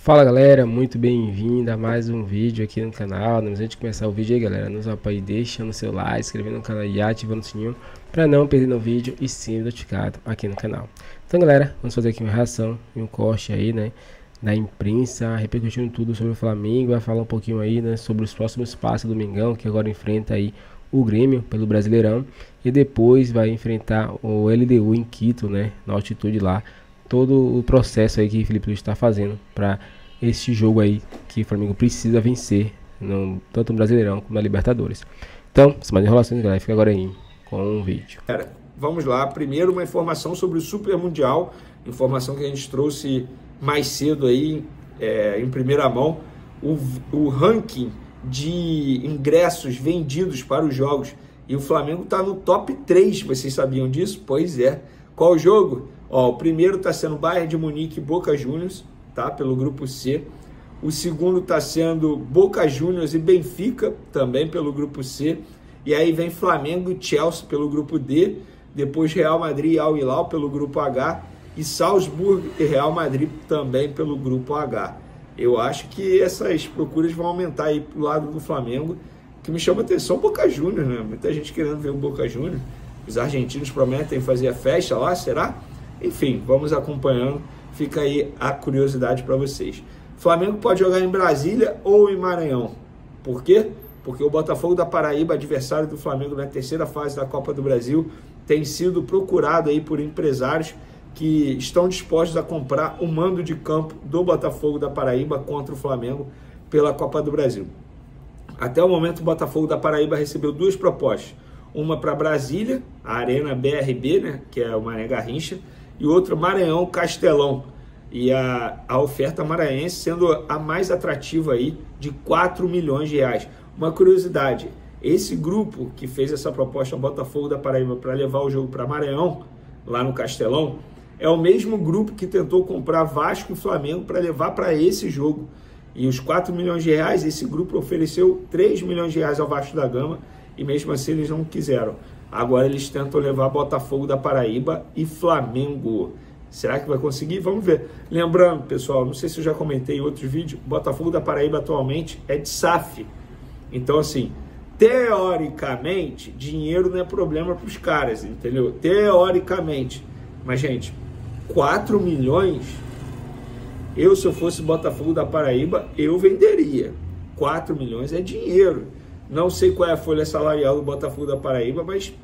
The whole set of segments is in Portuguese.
Fala galera, muito bem-vindo a mais um vídeo aqui no canal. Antes de começar o vídeo aí galera, nos apoie deixando o seu like, inscrevendo no canal e ativando o sininho para não perder o vídeo e ser notificado aqui no canal. Então galera, vamos fazer aqui uma reação e um corte aí, né, da imprensa, repercutindo tudo sobre o Flamengo. Vai falar um pouquinho aí, né, sobre os próximos passos do Mengão, que agora enfrenta aí o Grêmio pelo Brasileirão e depois vai enfrentar o LDU em Quito, né, na altitude lá. Todo o processo aí que o Felipe Luiz está fazendo para esse jogo aí que o Flamengo precisa vencer, tanto no Brasileirão como na Libertadores. Então, sem mais enrolações, galera, fica agora aí com o vídeo. Vamos lá, primeiro uma informação sobre o Super Mundial, informação que a gente trouxe mais cedo aí, em primeira mão, o ranking de ingressos vendidos para os jogos, e o Flamengo está no top 3, vocês sabiam disso? Pois é. Qual o jogo? Ó, o primeiro está sendo Bayern de Munique e Boca Juniors, tá? Pelo grupo C. O segundo está sendo Boca Juniors e Benfica, também pelo grupo C. E aí vem Flamengo e Chelsea pelo grupo D. Depois Real Madrid e Al Hilal pelo grupo H. E Salzburg e Real Madrid também pelo grupo H. Eu acho que essas procuras vão aumentar aí pro lado do Flamengo. O que me chama a atenção é o Boca Juniors, né? Muita gente querendo ver o Boca Juniors. Os argentinos prometem fazer a festa lá, será? Enfim, vamos acompanhando. Fica aí a curiosidade para vocês. Flamengo pode jogar em Brasília ou em Maranhão. Por quê? Porque o Botafogo da Paraíba, adversário do Flamengo na terceira fase da Copa do Brasil, tem sido procurado aí por empresários que estão dispostos a comprar o mando de campo do Botafogo da Paraíba contra o Flamengo pela Copa do Brasil. Até o momento, o Botafogo da Paraíba recebeu duas propostas. Uma para Brasília, a Arena BRB, né, que é o Mané Garrincha, e outra Maranhão Castelão. E a oferta maranhense sendo a mais atrativa aí, de 4 milhões de reais. Uma curiosidade, esse grupo que fez essa proposta ao Botafogo da Paraíba para levar o jogo para Maranhão, lá no Castelão, é o mesmo grupo que tentou comprar Vasco e Flamengo para levar para esse jogo. E os 4 milhões de reais, esse grupo ofereceu 3 milhões de reais ao Vasco da Gama, e mesmo assim eles não quiseram. Agora eles tentam levar Botafogo da Paraíba e Flamengo. Será que vai conseguir? Vamos ver. Lembrando, pessoal, não sei se eu já comentei em outros vídeos, Botafogo da Paraíba atualmente é de SAF. Então, assim, teoricamente, dinheiro não é problema para os caras, entendeu? Teoricamente. Mas, gente, 4 milhões, se eu fosse Botafogo da Paraíba, eu venderia. 4 milhões é dinheiro. Não sei qual é a folha salarial do Botafogo da Paraíba, mas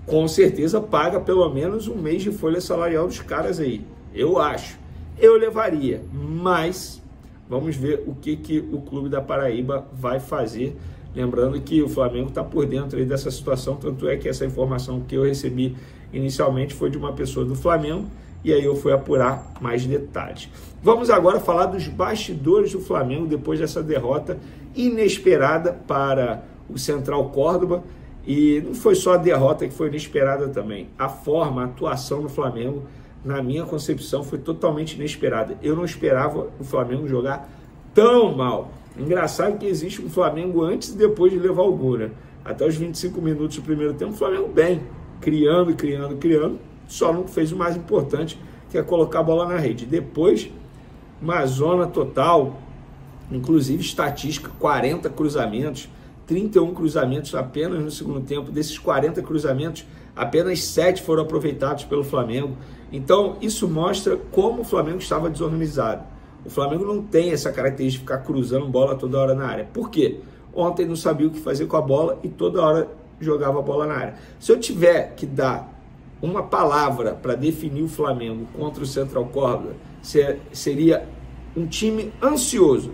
com certeza paga pelo menos um mês de folha salarial dos caras aí. Eu acho. Eu levaria, mas vamos ver o que o Clube da Paraíba vai fazer. Lembrando que o Flamengo está por dentro aí dessa situação, tanto é que essa informação que eu recebi inicialmente foi de uma pessoa do Flamengo, e aí eu fui apurar mais detalhes. Vamos agora falar dos bastidores do Flamengo depois dessa derrota inesperada para o Central Córdoba. E não foi só a derrota que foi inesperada também. A forma, a atuação do Flamengo, na minha concepção, foi totalmente inesperada. Eu não esperava o Flamengo jogar tão mal. Engraçado que existe um Flamengo antes e depois de levar o gol, né? Até os 25 minutos do primeiro tempo, o Flamengo bem, criando, só não fez o mais importante, que é colocar a bola na rede. Depois, uma zona total, inclusive estatística, 40 cruzamentos, 31 cruzamentos apenas no segundo tempo. Desses 40 cruzamentos, apenas 7 foram aproveitados pelo Flamengo. Então, isso mostra como o Flamengo estava desorganizado. O Flamengo não tem essa característica de ficar cruzando bola toda hora na área. Por quê? Ontem não sabia o que fazer com a bola e toda hora jogava a bola na área. Se eu tiver que dar uma palavra para definir o Flamengo contra o Central Córdoba, seria um time ansioso.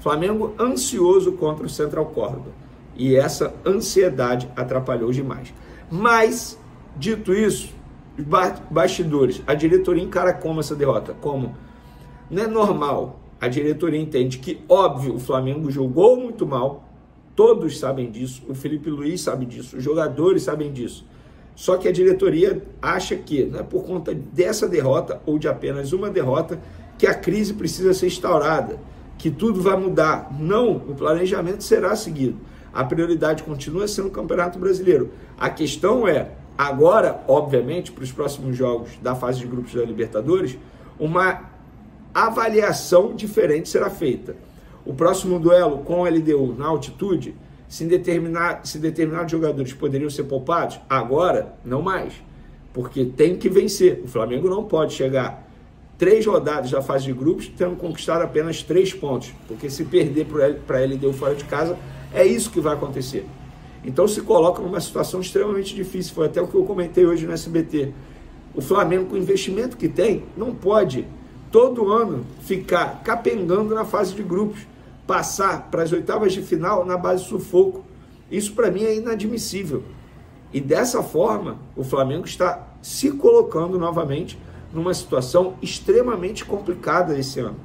Flamengo ansioso contra o Central Córdoba. E essa ansiedade atrapalhou demais. Mas, dito isso, os bastidores, a diretoria encara como essa derrota? Como? Não é normal. A diretoria entende que, óbvio, o Flamengo jogou muito mal. Todos sabem disso. O Felipe Luiz sabe disso. Os jogadores sabem disso. Só que a diretoria acha que, não é por conta dessa derrota ou de apenas uma derrota, que a crise precisa ser instaurada, que tudo vai mudar. Não, o planejamento será seguido. A prioridade continua sendo o Campeonato Brasileiro. A questão é, agora, obviamente, para os próximos jogos da fase de grupos da Libertadores, uma avaliação diferente será feita. O próximo duelo com a LDU na altitude, se determinados jogadores poderiam ser poupados, agora não mais, porque tem que vencer. O Flamengo não pode chegar 3 rodadas da fase de grupos tendo conquistado apenas 3 pontos, porque se perder para a LDU fora de casa, é isso que vai acontecer. Então se coloca numa situação extremamente difícil, foi até o que eu comentei hoje no SBT. O Flamengo, com o investimento que tem, não pode todo ano ficar capengando na fase de grupos, passar para as oitavas de final na base de sufoco. Isso para mim é inadmissível. E dessa forma, o Flamengo está se colocando novamente numa situação extremamente complicada esse ano.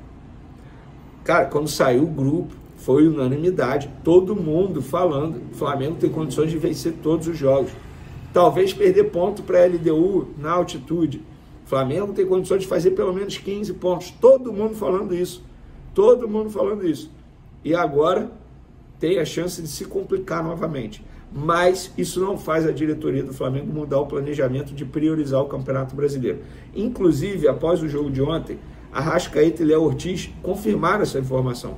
Cara, quando saiu o grupo, foi unanimidade, todo mundo falando, o Flamengo tem condições de vencer todos os jogos. Talvez perder ponto para a LDU na altitude. O Flamengo tem condições de fazer pelo menos 15 pontos. Todo mundo falando isso. Todo mundo falando isso. E agora tem a chance de se complicar novamente. Mas isso não faz a diretoria do Flamengo mudar o planejamento de priorizar o Campeonato Brasileiro. Inclusive, após o jogo de ontem, Arrascaeta e Léo Ortiz confirmaram essa informação.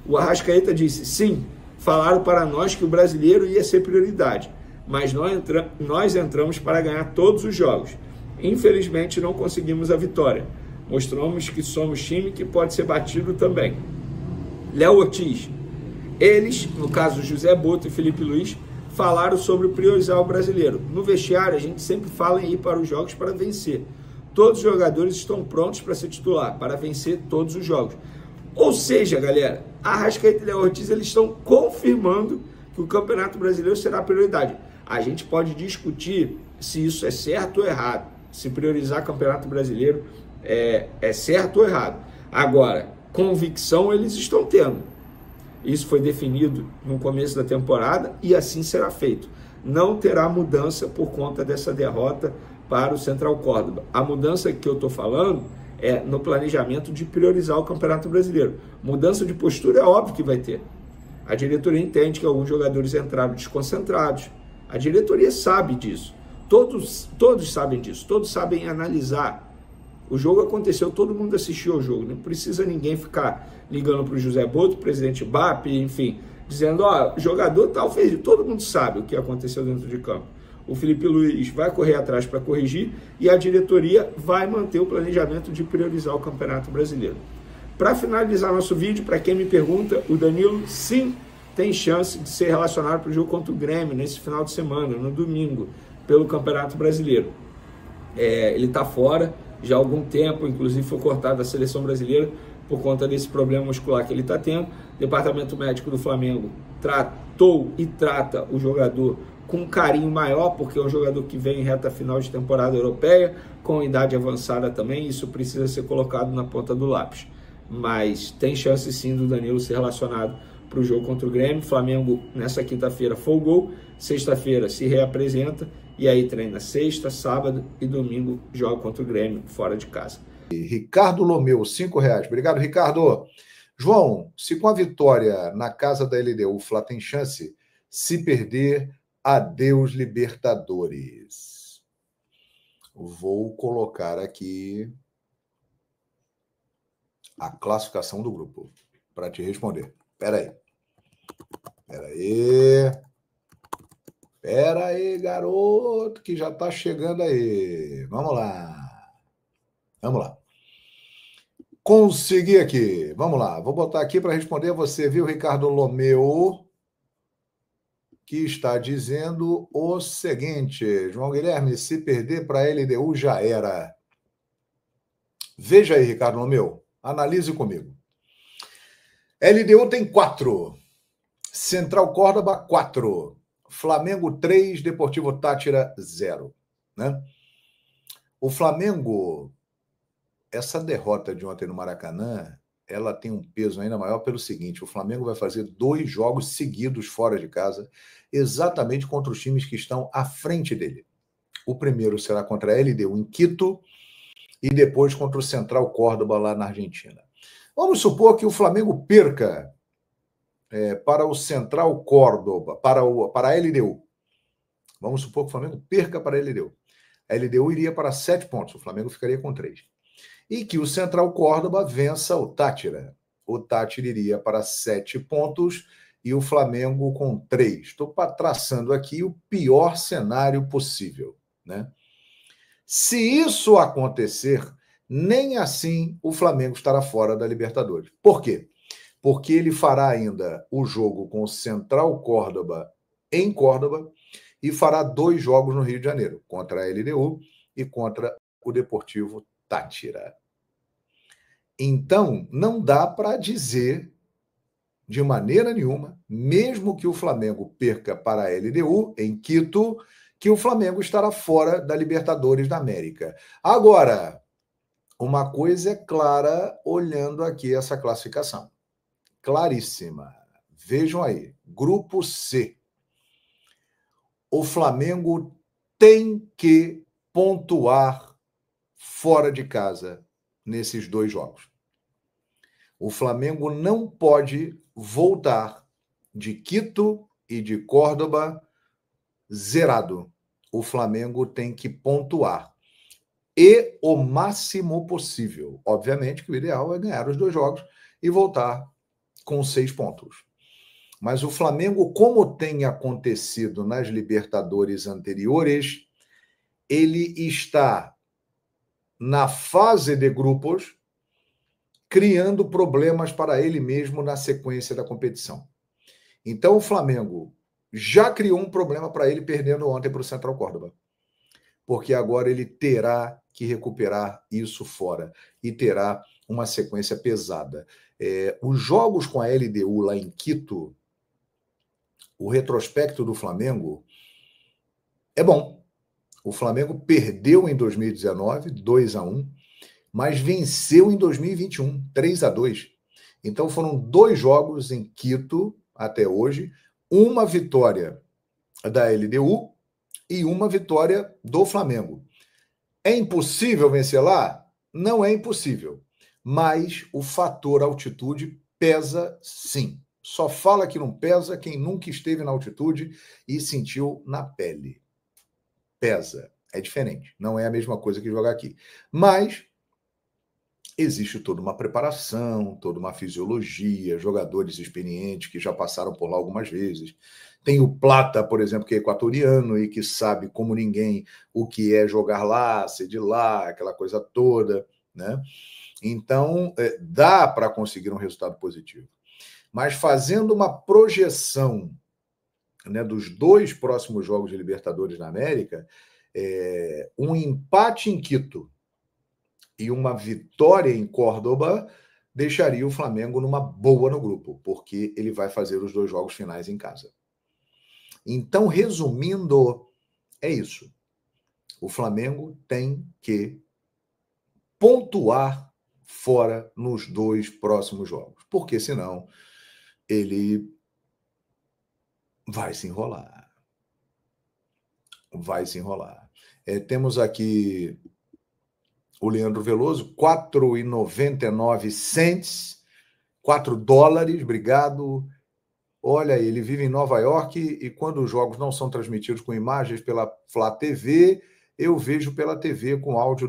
O Arrascaeta disse, sim, falaram para nós que o brasileiro ia ser prioridade, mas nós entramos para ganhar todos os jogos. Infelizmente não conseguimos a vitória. Mostramos que somos time que pode ser batido também. Léo Ortiz, eles, no caso José Boto e Felipe Luiz, falaram sobre priorizar o brasileiro. No vestiário a gente sempre fala em ir para os jogos para vencer. Todos os jogadores estão prontos para ser titular, para vencer todos os jogos. Ou seja, galera, Arrascaeta e Léo Ortiz, eles estão confirmando que o Campeonato Brasileiro será prioridade. A gente pode discutir se isso é certo ou errado, se priorizar o Campeonato Brasileiro é certo ou errado. Agora, convicção eles estão tendo. Isso foi definido no começo da temporada e assim será feito. Não terá mudança por conta dessa derrota para o Central Córdoba. A mudança que eu estou falando é no planejamento de priorizar o Campeonato Brasileiro. Mudança de postura é óbvio que vai ter. A diretoria entende que alguns jogadores entraram desconcentrados. A diretoria sabe disso. Todos sabem disso. Todos sabem analisar. O jogo aconteceu, todo mundo assistiu ao jogo. Não precisa ninguém ficar ligando para o José Boto, presidente BAP, enfim, dizendo, ó, jogador tal fez. Todo mundo sabe o que aconteceu dentro de campo. O Felipe Luiz vai correr atrás para corrigir e a diretoria vai manter o planejamento de priorizar o Campeonato Brasileiro. Para finalizar nosso vídeo, para quem me pergunta, o Danilo sim tem chance de ser relacionado para o jogo contra o Grêmio nesse final de semana, no domingo, pelo Campeonato Brasileiro. Ele está fora já há algum tempo, inclusive foi cortado da seleção brasileira por conta desse problema muscular que ele está tendo. O Departamento Médico do Flamengo tratou e trata o jogador com um carinho maior, porque é um jogador que vem em reta final de temporada europeia, com idade avançada também, isso precisa ser colocado na ponta do lápis. Mas tem chance sim do Danilo ser relacionado para o jogo contra o Grêmio. Flamengo nessa quinta-feira folgou, sexta-feira se reapresenta e aí treina sexta, sábado e domingo joga contra o Grêmio fora de casa. Ricardo Lomeu, R$5. Obrigado, Ricardo. João, se com a vitória na casa da LDU o Fla tem chance, se perder, adeus Libertadores. Vou colocar aqui a classificação do grupo para te responder. Espera aí, garoto, que já está chegando aí. Vamos lá. Consegui aqui. Vamos lá. Vou botar aqui para responder a você, viu, Ricardo Lomeu, que está dizendo o seguinte: João Guilherme, se perder para a LDU já era. Veja aí, Ricardo Lomeu, analise comigo. LDU tem 4, Central Córdoba 4, Flamengo 3, Deportivo Táchira 0. Né? O Flamengo, essa derrota de ontem no Maracanã, ela tem um peso ainda maior pelo seguinte: o Flamengo vai fazer 2 jogos seguidos fora de casa, exatamente contra os times que estão à frente dele. O primeiro será contra a LDU em Quito e depois contra o Central Córdoba lá na Argentina. Vamos supor que o Flamengo perca para o Central Córdoba, para a LDU. Vamos supor que o Flamengo perca para a LDU. A LDU iria para 7 pontos, o Flamengo ficaria com 3. e que o Central Córdoba vença o Táchira. O Táchira iria para 7 pontos e o Flamengo com 3. Estou traçando aqui o pior cenário possível, né? Se isso acontecer, nem assim o Flamengo estará fora da Libertadores. Por quê? Porque ele fará ainda o jogo com o Central Córdoba em Córdoba e fará 2 jogos no Rio de Janeiro, contra a LDU e contra o Deportivo Táchira. Então, não dá para dizer de maneira nenhuma, mesmo que o Flamengo perca para a LDU em Quito, que o Flamengo estará fora da Libertadores da América. Agora, uma coisa é clara olhando aqui essa classificação. Claríssima. Vejam aí, Grupo C. O Flamengo tem que pontuar fora de casa nesses 2 jogos. O Flamengo não pode voltar de Quito e de Córdoba zerado. O Flamengo tem que pontuar. E o máximo possível. Obviamente que o ideal é ganhar os 2 jogos e voltar com 6 pontos. Mas o Flamengo, como tem acontecido nas Libertadores anteriores, ele está na fase de grupos criando problemas para ele mesmo na sequência da competição. Então o Flamengo já criou um problema para ele perdendo ontem para o Central Córdoba, porque agora ele terá que recuperar isso fora e terá uma sequência pesada. Os jogos com a LDU lá em Quito, o retrospecto do Flamengo é bom. O Flamengo perdeu em 2019, 2-1, mas venceu em 2021, 3-2. Então foram 2 jogos em Quito até hoje, uma vitória da LDU e uma vitória do Flamengo. É impossível vencer lá? Não é impossível, mas o fator altitude pesa sim. Só fala que não pesa quem nunca esteve na altitude e sentiu na pele. Pesa, é diferente, não é a mesma coisa que jogar aqui. Mas existe toda uma preparação, toda uma fisiologia, jogadores experientes que já passaram por lá algumas vezes. Tem o Plata, por exemplo, que é equatoriano e que sabe como ninguém o que é jogar lá, ser de lá, aquela coisa toda, né? Então, dá para conseguir um resultado positivo. Mas fazendo uma projeção, né, dos 2 próximos jogos de Libertadores na América, um empate em Quito e uma vitória em Córdoba deixaria o Flamengo numa boa no grupo, porque ele vai fazer os 2 jogos finais em casa. Então, resumindo, é isso. O Flamengo tem que pontuar fora nos 2 próximos jogos, porque senão ele vai se enrolar. Vai se enrolar. Temos aqui o Leandro Veloso, 4,99 $4, obrigado. Olha, ele vive em Nova York e quando os jogos não são transmitidos com imagens pela Flá TV, eu vejo pela TV com áudio.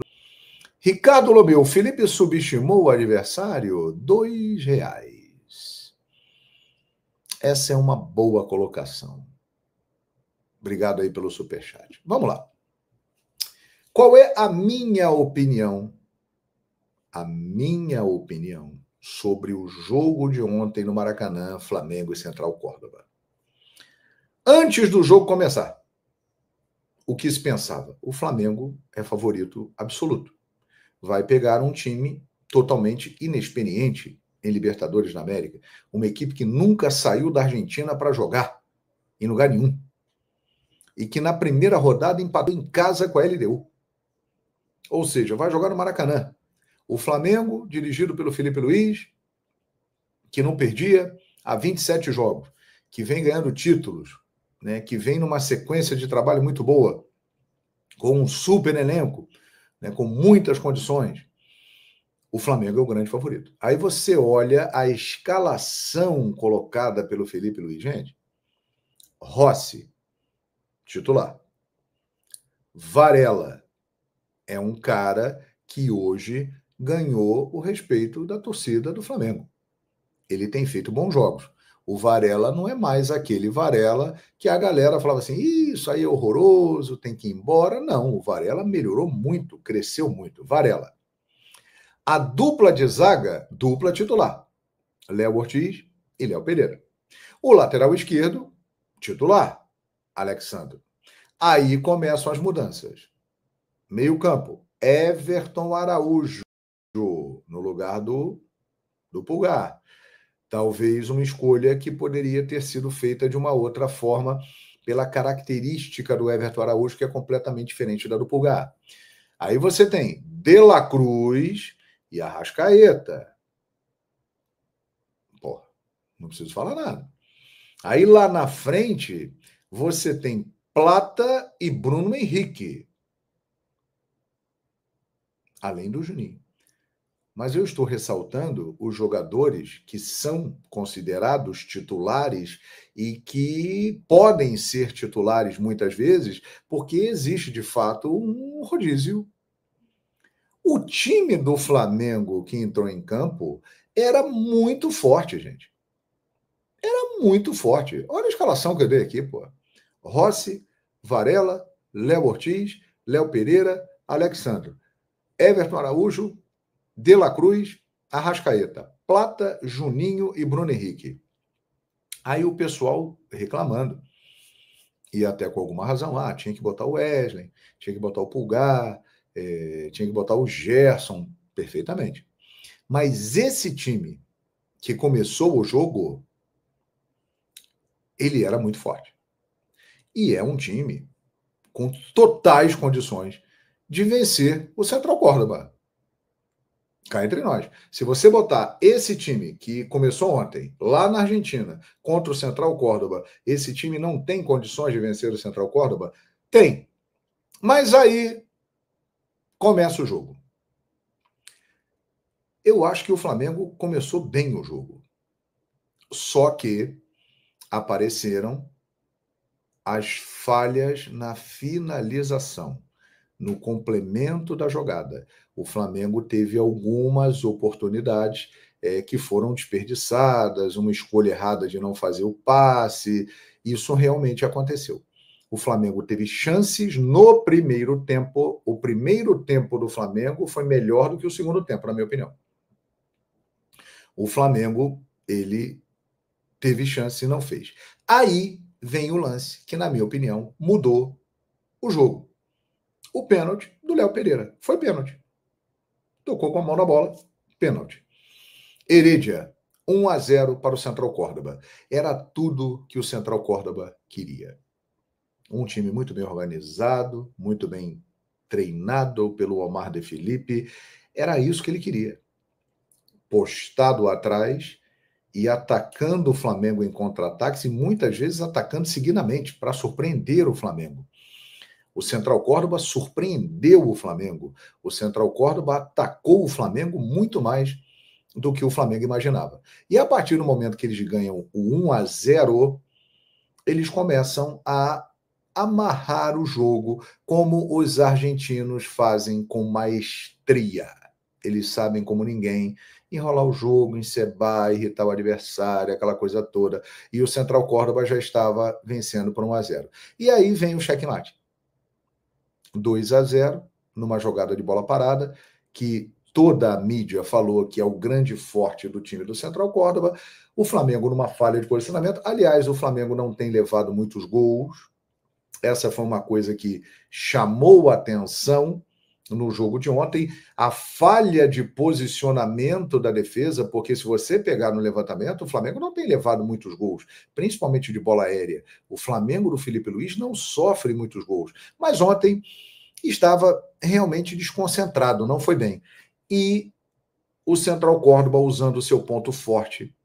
Ricardo Lomeu, Felipe subestimou o adversário? R$2. Essa é uma boa colocação. Obrigado aí pelo superchat. Vamos lá. Qual é a minha opinião? A minha opinião sobre o jogo de ontem no Maracanã, Flamengo e Central Córdoba. Antes do jogo começar, o que se pensava? O Flamengo é favorito absoluto. Vai pegar um time totalmente inexperiente em Libertadores da América. Uma equipe que nunca saiu da Argentina para jogar em lugar nenhum. E que na primeira rodada empatou em casa com a LDU. Ou seja, vai jogar no Maracanã. O Flamengo, dirigido pelo Felipe Luiz, que não perdia há 27 jogos, que vem ganhando títulos, né, que vem numa sequência de trabalho muito boa, com um super elenco, né, com muitas condições. O Flamengo é o grande favorito. Aí você olha a escalação colocada pelo Felipe Luiz, gente. Rossi, titular. Varela é um cara que hoje ganhou o respeito da torcida do Flamengo. Ele tem feito bons jogos. O Varela não é mais aquele Varela que a galera falava assim, isso aí é horroroso, tem que ir embora. Não, o Varela melhorou muito, cresceu muito. Varela. A dupla de zaga, dupla titular. Léo Ortiz e Léo Pereira. O lateral esquerdo, titular, Alexandre. Aí começam as mudanças. Meio campo, Everton Araújo, no lugar do Pulgar. Talvez uma escolha que poderia ter sido feita de uma outra forma, pela característica do Everton Araújo, que é completamente diferente da do Pulgar. Aí você tem De La Cruz e Arrascaeta. Pô, não preciso falar nada. Aí lá na frente, você tem Plata e Bruno Henrique. Além do Juninho. Mas eu estou ressaltando os jogadores que são considerados titulares e que podem ser titulares muitas vezes, porque existe de fato um rodízio. O time do Flamengo que entrou em campo era muito forte, gente. Era muito forte. Olha a escalação que eu dei aqui, pô. Rossi, Varela, Léo Ortiz, Léo Pereira, Alexandre, Everton Araújo, De La Cruz, Arrascaeta, Plata, Juninho e Bruno Henrique. Aí o pessoal reclamando. E até com alguma razão. Tinha que botar o Wesley, tinha que botar o Pulgar, tinha que botar o Gerson. Perfeitamente. Mas esse time que começou o jogo, ele era muito forte. E é um time com totais condições de vencer o Central Córdoba. Cá entre nós. Se você botar esse time que começou ontem, lá na Argentina, contra o Central Córdoba, esse time não tem condições de vencer o Central Córdoba? Tem. Mas aí começa o jogo. Eu acho que o Flamengo começou bem o jogo. Só que apareceram as falhas na finalização, no complemento da jogada. O Flamengo teve algumas oportunidades que foram desperdiçadas, uma escolha errada de não fazer o passe. Isso realmente aconteceu. O Flamengo teve chances no primeiro tempo. O primeiro tempo do Flamengo foi melhor do que o segundo tempo, na minha opinião. O Flamengo, ele teve chance e não fez. Aí vem o lance que, na minha opinião, mudou o jogo. O pênalti do Léo Pereira. Foi pênalti. Tocou com a mão na bola, pênalti. Heredia, 1-0 para o Central Córdoba. Era tudo que o Central Córdoba queria. Um time muito bem organizado, muito bem treinado pelo Omar de Felipe. Era isso que ele queria. Postado atrás e atacando o Flamengo em contra-ataques e muitas vezes atacando seguidamente para surpreender o Flamengo. O Central Córdoba surpreendeu o Flamengo. O Central Córdoba atacou o Flamengo muito mais do que o Flamengo imaginava. E a partir do momento que eles ganham o 1-0, eles começam a amarrar o jogo como os argentinos fazem com maestria. Eles sabem como ninguém enrolar o jogo, encebar, irritar o adversário, aquela coisa toda. E o Central Córdoba já estava vencendo por 1-0. E aí vem o checkmate. 2-0, numa jogada de bola parada, que toda a mídia falou que é o grande forte do time do Central Córdoba. O Flamengo numa falha de posicionamento. Aliás, o Flamengo não tem levado muitos gols. Essa foi uma coisa que chamou a atenção no jogo de ontem. A falha de posicionamento da defesa, porque se você pegar no levantamento, o Flamengo não tem levado muitos gols, principalmente de bola aérea. O Flamengo do Felipe Luiz não sofre muitos gols. Mas ontem estava realmente desconcentrado, não foi bem. E o Central Córdoba, usando o seu ponto forte,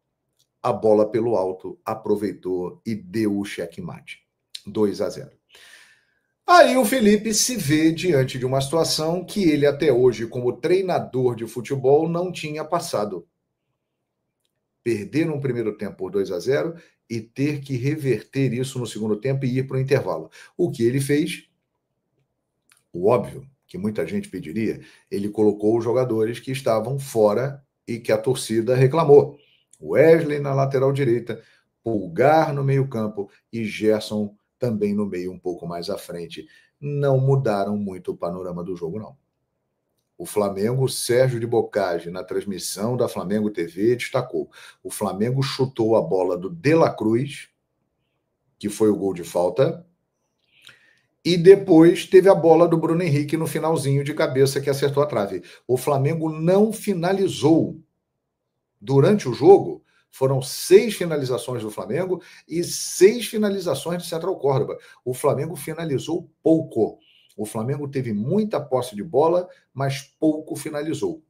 a bola pelo alto, aproveitou e deu o checkmate. 2-0. Aí o Felipe se vê diante de uma situação que ele até hoje, como treinador de futebol, não tinha passado. Perder no primeiro tempo por 2-0 e ter que reverter isso no segundo tempo e ir para o intervalo. O que ele fez? O óbvio, que muita gente pediria, ele colocou os jogadores que estavam fora e que a torcida reclamou. Wesley na lateral direita, Pulgar no meio-campo e Gerson também no meio, um pouco mais à frente. Não mudaram muito o panorama do jogo, não. O Flamengo, Sérgio de Bocage, na transmissão da Flamengo TV, destacou: o Flamengo chutou a bola do De La Cruz, que foi o gol de falta, e depois teve a bola do Bruno Henrique no finalzinho de cabeça, que acertou a trave. O Flamengo não finalizou. Durante o jogo, foram 6 finalizações do Flamengo e 6 finalizações do Central Córdoba. O Flamengo finalizou pouco. O Flamengo teve muita posse de bola, mas pouco finalizou.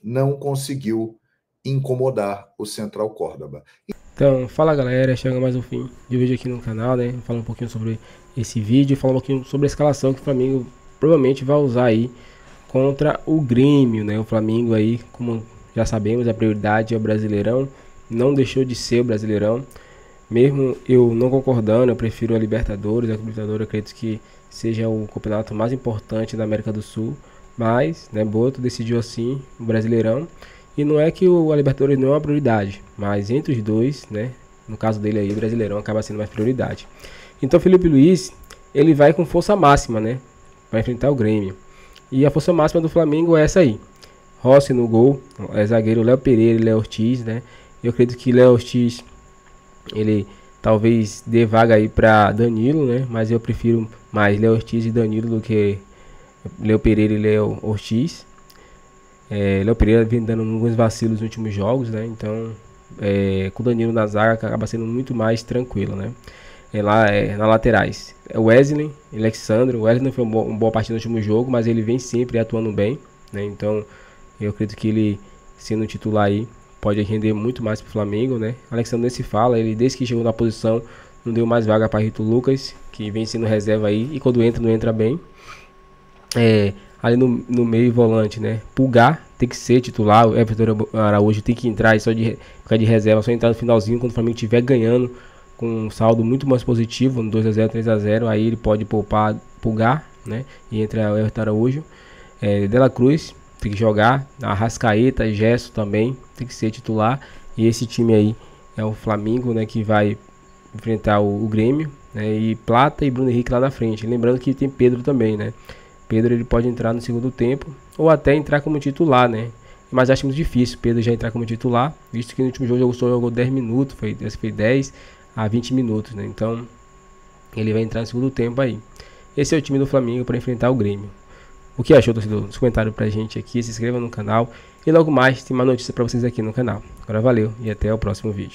Não conseguiu incomodar o Central Córdoba. Então, fala galera, chegando mais um fim de vídeo aqui no canal, né? Falar um pouquinho sobre esse vídeo, falar um pouquinho sobre a escalação que o Flamengo provavelmente vai usar aí contra o Grêmio, né? O Flamengo aí, como já sabemos, a prioridade é o Brasileirão, não deixou de ser o Brasileirão. Mesmo eu não concordando, eu prefiro a Libertadores. A Libertadores eu acredito que seja o campeonato mais importante da América do Sul, mas, né, Boto decidiu assim o Brasileirão. E não é que a Libertadores não é uma prioridade, mas entre os dois, né, no caso dele aí, o Brasileirão acaba sendo mais prioridade. Então Felipe Luiz, ele vai com força máxima, né, para enfrentar o Grêmio. E a força máxima do Flamengo é essa aí: Rossi no gol, é zagueiro Léo Pereira e Léo Ortiz, né. Eu acredito que Léo Ortiz, ele talvez dê vaga aí para Danilo, né, mas eu prefiro mais Léo Ortiz e Danilo do que Léo Pereira e Léo Ortiz. Léo Pereira vem dando alguns vacilos nos últimos jogos, né? Então, com o Danilo na zaga acaba sendo muito mais tranquilo, né? Na laterais, o Wesley, Alexandre. O Wesley não foi uma boa partida no último jogo, mas ele vem sempre atuando bem, né? Então, eu acredito que ele, sendo titular aí, pode render muito mais para o Flamengo, né? Alexandre nem se fala, ele desde que chegou na posição não deu mais vaga para Rito Lucas, que vem sendo reserva aí, e quando entra, não entra bem. Ali no meio volante, né? Pulgar tem que ser titular, o Everton Araújo tem que entrar só ficar de reserva, só entrar no finalzinho quando o Flamengo estiver ganhando com um saldo muito mais positivo, no 2-0, 3-0, aí ele pode poupar Pulgar, né? E entra o Everton Araújo. De La Cruz tem que jogar, Arrascaeta, Gerson também tem que ser titular. E esse time aí é o Flamengo, né, que vai enfrentar o Grêmio, né? E Plata e Bruno Henrique lá na frente. Lembrando que tem Pedro também, né? Pedro ele pode entrar no segundo tempo ou até entrar como titular, né? Mas acho muito difícil Pedro já entrar como titular, visto que no último jogo só jogou 10 minutos, foi 10 a 20 minutos, né? Então ele vai entrar no segundo tempo aí. Esse é o time do Flamengo para enfrentar o Grêmio. O que achou, torcedor? Nos comentários pra gente aqui, se inscreva no canal e logo mais tem uma notícia para vocês aqui no canal. Agora valeu e até o próximo vídeo.